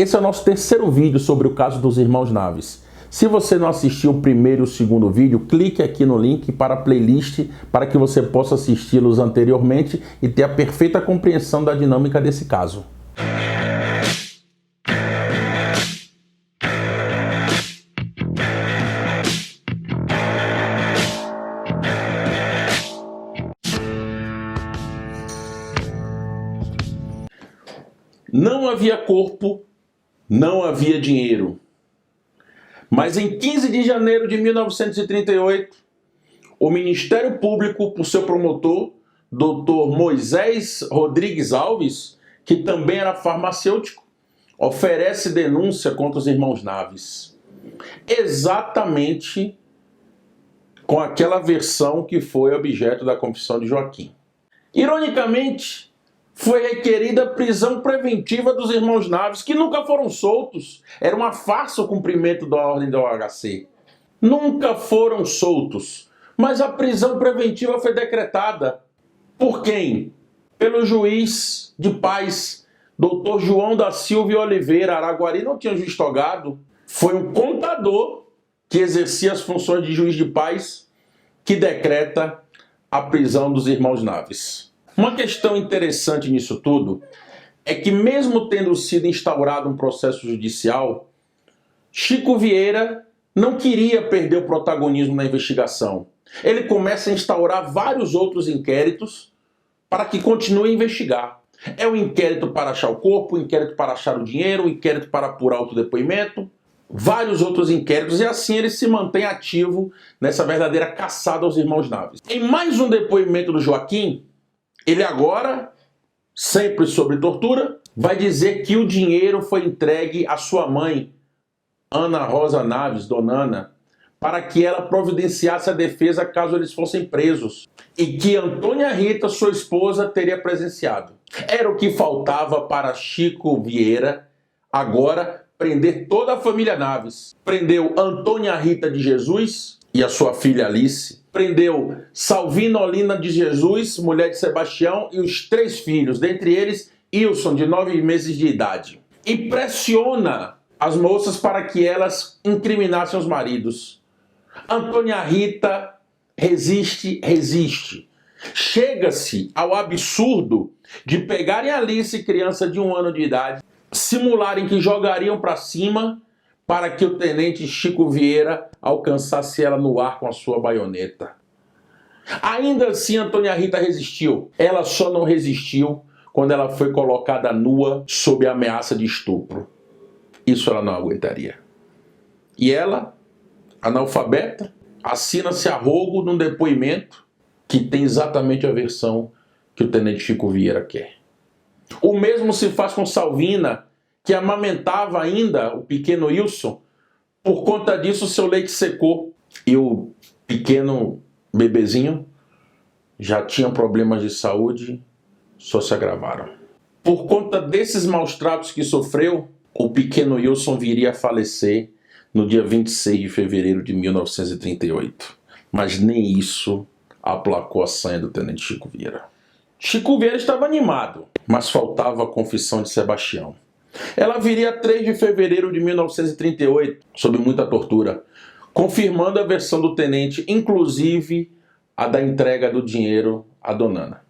Esse é o nosso terceiro vídeo sobre o caso dos irmãos Naves. Se você não assistiu o primeiro e o segundo vídeo, clique aqui no link para a playlist para que você possa assisti-los anteriormente e ter a perfeita compreensão da dinâmica desse caso. Não havia corpo, não havia dinheiro. Mas em 15 de janeiro de 1938, o Ministério Público, por seu promotor, Dr. Moisés Rodrigues Alves, que também era farmacêutico, oferece denúncia contra os irmãos Naves. Exatamente com aquela versão que foi objeto da confissão de Joaquim. Ironicamente, foi requerida prisão preventiva dos irmãos Naves, que nunca foram soltos. Era uma farsa o cumprimento da ordem da OHC. Nunca foram soltos. Mas a prisão preventiva foi decretada. Por quem? Pelo juiz de paz, Dr. João da Silva e Oliveira. Araguari não tinha juiz togado. Foi um contador que exercia as funções de juiz de paz que decreta a prisão dos irmãos Naves. Uma questão interessante nisso tudo é que, mesmo tendo sido instaurado um processo judicial, Chico Vieira não queria perder o protagonismo na investigação. Ele começa a instaurar vários outros inquéritos para que continue a investigar. É o inquérito para achar o corpo, o inquérito para achar o dinheiro, o inquérito para apurar o depoimento, vários outros inquéritos, e assim ele se mantém ativo nessa verdadeira caçada aos irmãos Naves. Em mais um depoimento do Joaquim, ele agora, sempre sobre tortura, vai dizer que o dinheiro foi entregue à sua mãe, Ana Rosa Naves, Dona Ana, para que ela providenciasse a defesa caso eles fossem presos. E que Antônia Rita, sua esposa, teria presenciado. Era o que faltava para Chico Vieira agora prender toda a família Naves. Prendeu Antônia Rita de Jesus e a sua filha Alice. Prendeu Salvina Olina de Jesus, mulher de Sebastião, e os 3 filhos, dentre eles Ilson, de 9 meses de idade. E pressiona as moças para que elas incriminassem os maridos. Antônia Rita resiste. Chega-se ao absurdo de pegarem Alice, criança de 1 ano de idade, simularem que jogariam para cima para que o tenente Chico Vieira alcançasse ela no ar com a sua baioneta. Ainda assim, Antônia Rita resistiu. Ela só não resistiu quando ela foi colocada nua sob a ameaça de estupro. Isso ela não aguentaria. E ela, analfabeta, assina-se a rogo num depoimento que tem exatamente a versão que o tenente Chico Vieira quer. O mesmo se faz com Salvina, que amamentava ainda o pequeno Wilson. Por conta disso, seu leite secou. E o pequeno bebezinho já tinha problemas de saúde, só se agravaram. Por conta desses maus tratos que sofreu, o pequeno Wilson viria a falecer no dia 26 de fevereiro de 1938. Mas nem isso aplacou a sanha do tenente Chico Vieira. Chico Vieira estava animado, mas faltava a confissão de Sebastião. Ela viria 3 de fevereiro de 1938, sob muita tortura, confirmando a versão do tenente, inclusive a da entrega do dinheiro à Dona Ana.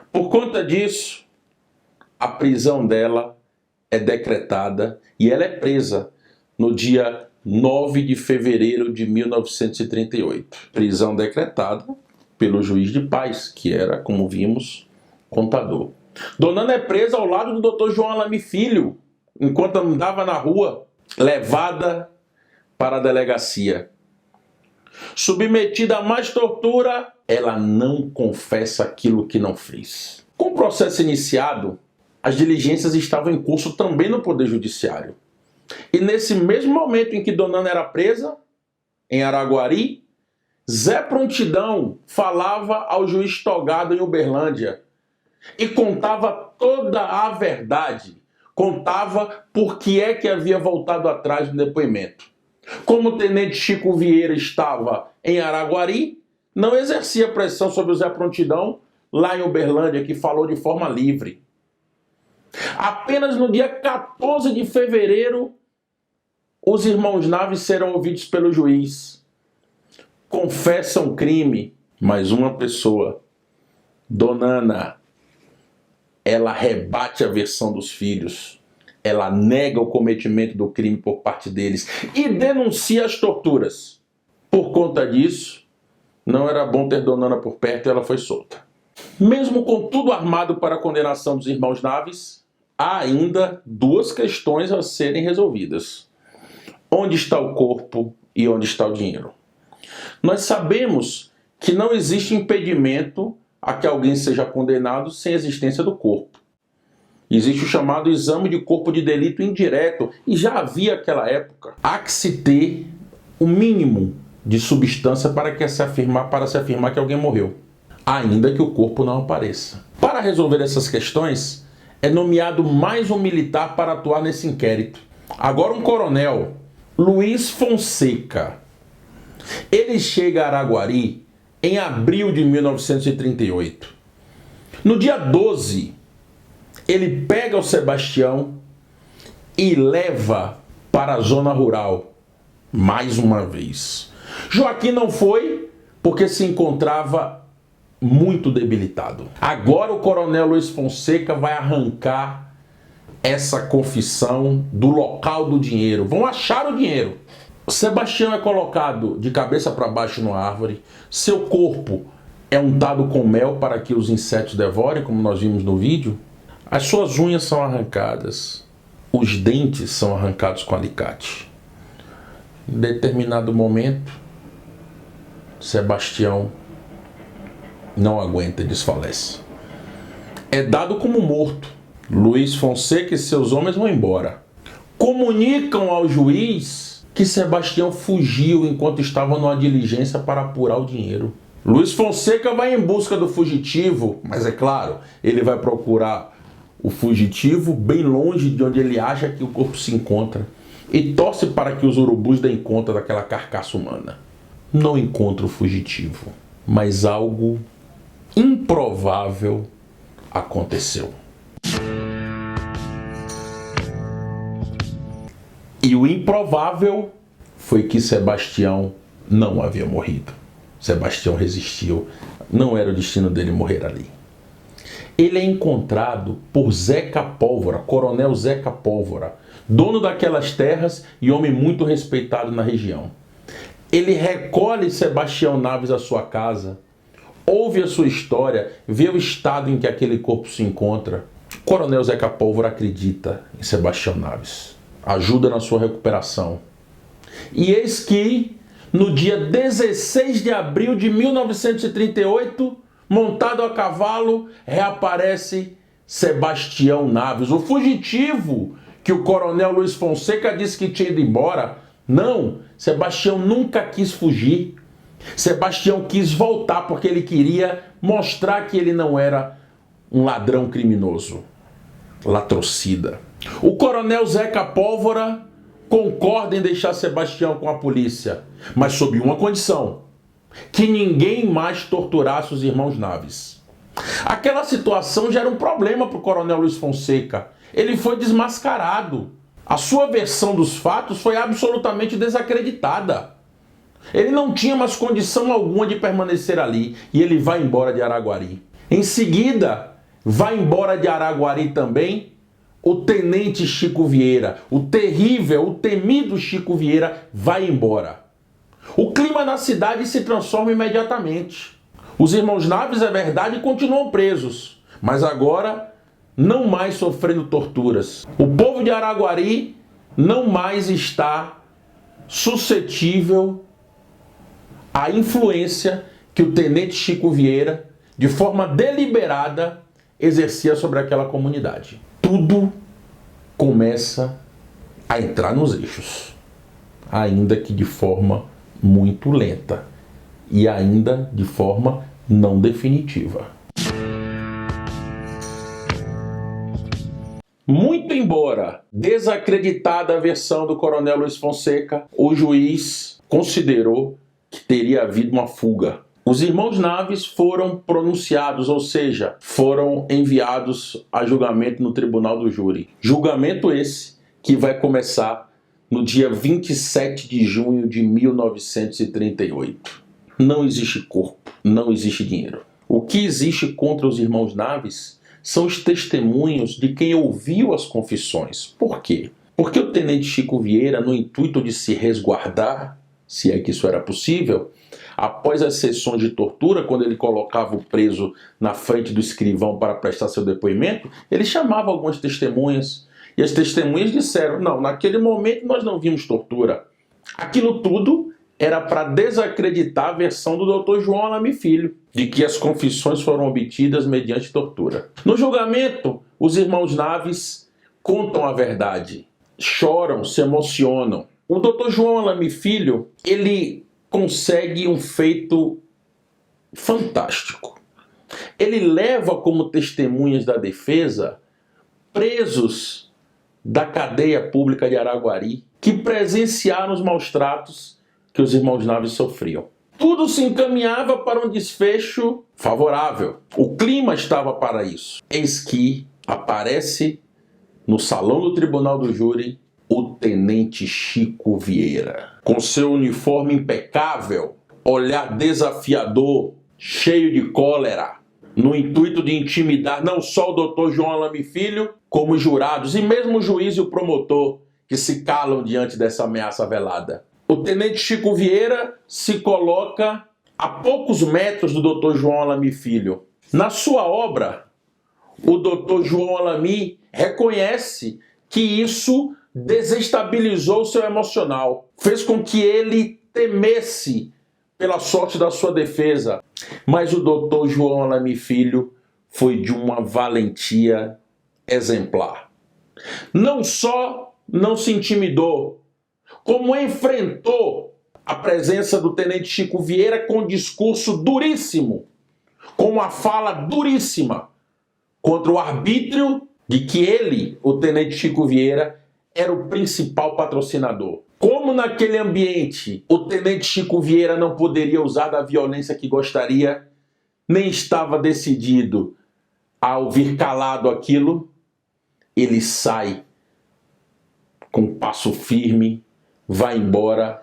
Por conta disso, a prisão dela é decretada e ela é presa no dia 9 de fevereiro de 1938. Prisão decretada pelo juiz de paz, que era, como vimos, contador. Dona Ana é presa ao lado do Dr. João Alame Filho, enquanto andava na rua, levada para a delegacia. Submetida a mais tortura, ela não confessa aquilo que não fez. Com o processo iniciado, as diligências estavam em curso também no Poder Judiciário. E nesse mesmo momento em que Dona Ana era presa, em Araguari, Zé Prontidão falava ao juiz togado em Uberlândia e contava toda a verdade. Contava por que é que havia voltado atrás no depoimento. Como o tenente Chico Vieira estava em Araguari, não exercia pressão sobre o Zé Prontidão lá em Uberlândia, que falou de forma livre. Apenas no dia 14 de fevereiro, os irmãos Naves serão ouvidos pelo juiz. Confessam crime, mas uma pessoa, Dona Ana, ela rebate a versão dos filhos. Ela nega o cometimento do crime por parte deles e denuncia as torturas. Por conta disso, não era bom ter Dona Ana por perto e ela foi solta. Mesmo com tudo armado para a condenação dos irmãos Naves, há ainda duas questões a serem resolvidas. Onde está o corpo e onde está o dinheiro? Nós sabemos que não existe impedimento a que alguém seja condenado sem existência do corpo. Existe o chamado exame de corpo de delito indireto, e já havia naquela época. Há que se ter o mínimo de substância para se afirmar que alguém morreu, ainda que o corpo não apareça. Para resolver essas questões, é nomeado mais um militar para atuar nesse inquérito. Agora um coronel, Luiz Fonseca. Ele chega a Araguari em abril de 1938. No dia 12, ele pega o Sebastião e leva para a zona rural, mais uma vez. Joaquim não foi porque se encontrava muito debilitado. Agora o coronel Luiz Fonseca vai arrancar essa confissão do local do dinheiro. Vão achar o dinheiro. Sebastião é colocado de cabeça para baixo numa árvore. Seu corpo é untado com mel para que os insetos devorem, como nós vimos no vídeo. As suas unhas são arrancadas. Os dentes são arrancados com alicate. Em determinado momento, Sebastião não aguenta e desfalece. É dado como morto. Luiz Fonseca e seus homens vão embora. Comunicam ao juiz que Sebastião fugiu enquanto estava numa diligência para apurar o dinheiro. Luiz Fonseca vai em busca do fugitivo, mas é claro, ele vai procurar o fugitivo bem longe de onde ele acha que o corpo se encontra e torce para que os urubus deem conta daquela carcaça humana. Não encontra o fugitivo, mas algo improvável aconteceu. E o improvável foi que Sebastião não havia morrido. Sebastião resistiu. Não era o destino dele morrer ali. Ele é encontrado por Zeca Pólvora, coronel Zeca Pólvora, dono daquelas terras e homem muito respeitado na região. Ele recolhe Sebastião Naves à sua casa, ouve a sua história, vê o estado em que aquele corpo se encontra. O coronel Zeca Pólvora acredita em Sebastião Naves, ajuda na sua recuperação. E eis que, no dia 16 de abril de 1938, montado a cavalo, reaparece Sebastião Naves, o fugitivo que o coronel Luiz Fonseca disse que tinha ido embora. Não, Sebastião nunca quis fugir. Sebastião quis voltar porque ele queria mostrar que ele não era um ladrão criminoso, latrocida. O coronel Zeca Pólvora concorda em deixar Sebastião com a polícia, mas sob uma condição: que ninguém mais torturasse os irmãos Naves. Aquela situação já era um problema para o coronel Luiz Fonseca. Ele foi desmascarado. A sua versão dos fatos foi absolutamente desacreditada. Ele não tinha mais condição alguma de permanecer ali e ele vai embora de Araguari. Em seguida, vai embora de Araguari também o tenente Chico Vieira. O terrível, o temido Chico Vieira vai embora. O clima na cidade se transforma imediatamente. Os irmãos Naves, é verdade, continuam presos, mas agora não mais sofrendo torturas. O povo de Araguari não mais está suscetível à influência que o tenente Chico Vieira, de forma deliberada, exercia sobre aquela comunidade. Tudo começa a entrar nos eixos, ainda que de forma muito lenta e ainda de forma não definitiva. Muito embora desacreditada a versão do coronel Luiz Fonseca, o juiz considerou que teria havido uma fuga. Os irmãos Naves foram pronunciados, ou seja, foram enviados a julgamento no tribunal do júri. Julgamento esse que vai começar no dia 27 de junho de 1938. Não existe corpo, não existe dinheiro. O que existe contra os irmãos Naves são os testemunhos de quem ouviu as confissões. Por quê? Porque o tenente Chico Vieira, no intuito de se resguardar, se é que isso era possível, após as sessões de tortura, quando ele colocava o preso na frente do escrivão para prestar seu depoimento, ele chamava algumas testemunhas. E as testemunhas disseram, não, naquele momento nós não vimos tortura. Aquilo tudo era para desacreditar a versão do Dr. João Alame Filho, de que as confissões foram obtidas mediante tortura. No julgamento, os irmãos Naves contam a verdade, choram, se emocionam. O Dr. João Alame Filho, ele consegue um feito fantástico. Ele leva como testemunhas da defesa presos da cadeia pública de Araguari que presenciaram os maus-tratos que os irmãos Naves sofriam. Tudo se encaminhava para um desfecho favorável. O clima estava para isso. Eis que aparece no salão do tribunal do júri o tenente Chico Vieira, com seu uniforme impecável, olhar desafiador, cheio de cólera, no intuito de intimidar não só o Dr. João Alame Filho, como os jurados e mesmo o juiz e o promotor, que se calam diante dessa ameaça velada. O tenente Chico Vieira se coloca a poucos metros do Dr. João Alame Filho. Na sua obra, o Dr. João Alame reconhece que isso desestabilizou o seu emocional, fez com que ele temesse pela sorte da sua defesa. Mas o Dr. João Alame Filho foi de uma valentia exemplar. Não só não se intimidou, como enfrentou a presença do tenente Chico Vieira com um discurso duríssimo, com uma fala duríssima contra o arbítrio de que ele, o tenente Chico Vieira, era o principal patrocinador. Como naquele ambiente o tenente Chico Vieira não poderia usar da violência que gostaria, nem estava decidido a ouvir calado aquilo, ele sai com passo firme, vai embora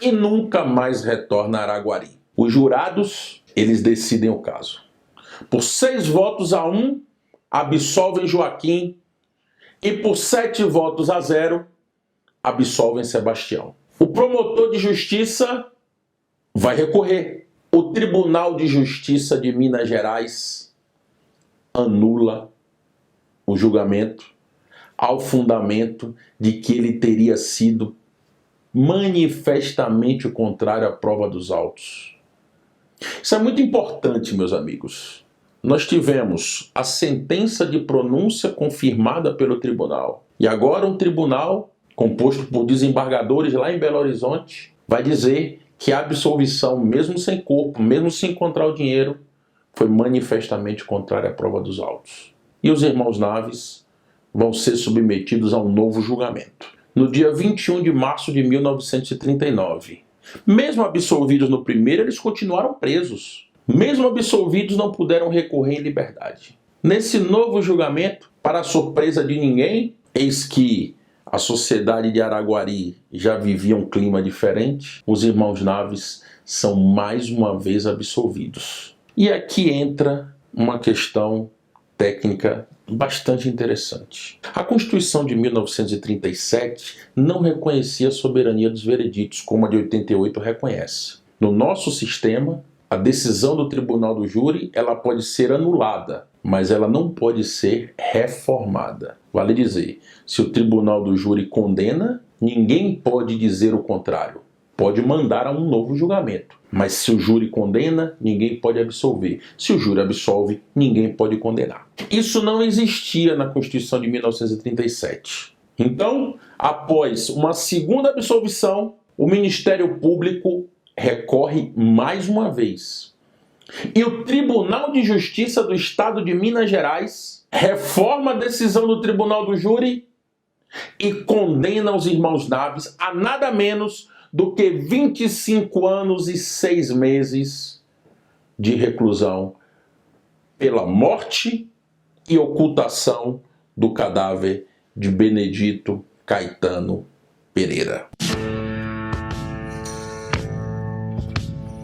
e nunca mais retorna a Araguari. Os jurados, eles decidem o caso. Por 6-1, absolvem Joaquim e por 7-0, absolvem Sebastião. O promotor de justiça vai recorrer. O Tribunal de Justiça de Minas Gerais anula o julgamento ao fundamento de que ele teria sido manifestamente contrário à prova dos autos. Isso é muito importante, meus amigos. Nós tivemos a sentença de pronúncia confirmada pelo tribunal. E agora um tribunal, composto por desembargadores lá em Belo Horizonte, vai dizer que a absolvição, mesmo sem corpo, mesmo sem encontrar o dinheiro, foi manifestamente contrária à prova dos autos. E os irmãos Naves vão ser submetidos a um novo julgamento. No dia 21 de março de 1939. Mesmo absolvidos no primeiro, eles continuaram presos. Mesmo absolvidos, não puderam recorrer em liberdade. Nesse novo julgamento, para a surpresa de ninguém, eis que a sociedade de Araguari já vivia um clima diferente. Os irmãos Naves são mais uma vez absolvidos. E aqui entra uma questão técnica bastante interessante. A Constituição de 1937 não reconhecia a soberania dos vereditos, como a de 88 reconhece. No nosso sistema, a decisão do Tribunal do Júri, ela pode ser anulada, mas ela não pode ser reformada. Vale dizer, se o Tribunal do Júri condena, ninguém pode dizer o contrário. Pode mandar a um novo julgamento. Mas se o júri condena, ninguém pode absolver. Se o júri absolve, ninguém pode condenar. Isso não existia na Constituição de 1937. Então, após uma segunda absolvição, o Ministério Público recorre mais uma vez. E o Tribunal de Justiça do Estado de Minas Gerais reforma a decisão do Tribunal do Júri e condena os irmãos Naves a nada menos do que 25 anos e 6 meses de reclusão pela morte e ocultação do cadáver de Benedito Caetano Pereira.